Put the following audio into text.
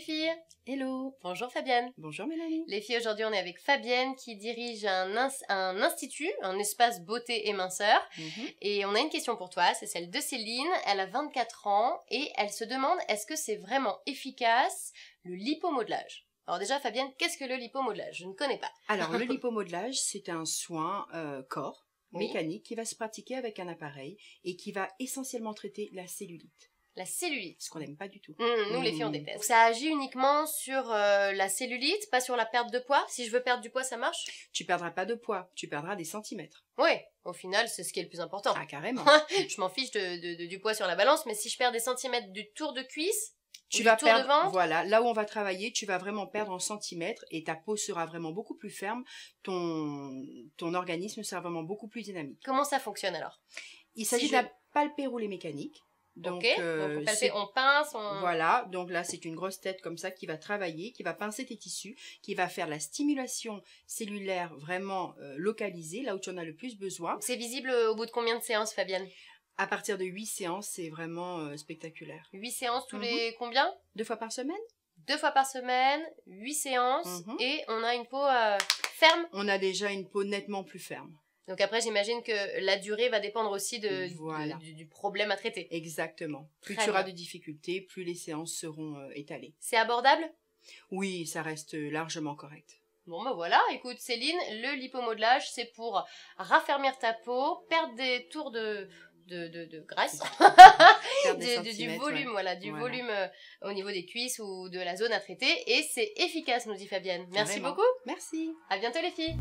les filles. Hello. Bonjour Fabienne. Bonjour Mélanie. Les filles, aujourd'hui on est avec Fabienne qui dirige un institut, un espace beauté et minceur. Et on a une question pour toi, c'est celle de Céline. Elle a 24 ans et elle se demande est-ce que c'est vraiment efficace le lipomodelage? Alors déjà Fabienne, qu'est-ce que le lipomodelage? Je ne connais pas. Alors le lipomodelage, c'est un soin corps Oui. mécanique qui va se pratiquer avec un appareil et qui va essentiellement traiter la cellulite. La cellulite. Ce qu'on n'aime pas du tout. Nous les filles on déteste. Ça agit uniquement sur la cellulite, pas sur la perte de poids. Si je veux perdre du poids, ça marche? Tu perdras pas de poids, tu perdras des centimètres. Oui, au final c'est ce qui est le plus important. Ah carrément. Je m'en fiche du poids sur la balance, mais si je perds des centimètres du tour de cuisse, Tu vas tour de perdre, ventre, voilà, là où on va travailler, tu vas vraiment perdre en centimètres et ta peau sera vraiment beaucoup plus ferme, ton organisme sera vraiment beaucoup plus dynamique. comment ça fonctionne alors? Il s'agit je- d'un palpé-roulé mécanique. Donc, Ok, donc on c'est- palpe, on pince, on... Voilà, donc là c'est une grosse tête comme ça qui va travailler, qui va pincer tes tissus, qui va faire la stimulation cellulaire vraiment localisée, là où tu en as le plus besoin. C'est visible au bout de combien de séances, Fabienne? À partir de 8 séances, c'est vraiment spectaculaire. 8 séances tous les combien? 2 fois par semaine. 2 fois par semaine, 8 séances, et on a une peau ferme. On a déjà une peau nettement plus ferme. Donc après, j'imagine que la durée va dépendre aussi Voilà. du problème à traiter. Exactement. Plus Très tu auras bien. de difficultés, plus les séances seront étalées. C'est abordable? Oui, ça reste largement correct. Bon ben voilà, écoute Céline, le lipomodelage c'est pour raffermir ta peau, perdre des tours de graisse, Perdre des du centimètres, volume, ouais. voilà, du Voilà. volume au niveau des cuisses ou de la zone à traiter, et c'est efficace, nous dit Fabienne. Merci Carrément. beaucoup, Merci. à bientôt les filles.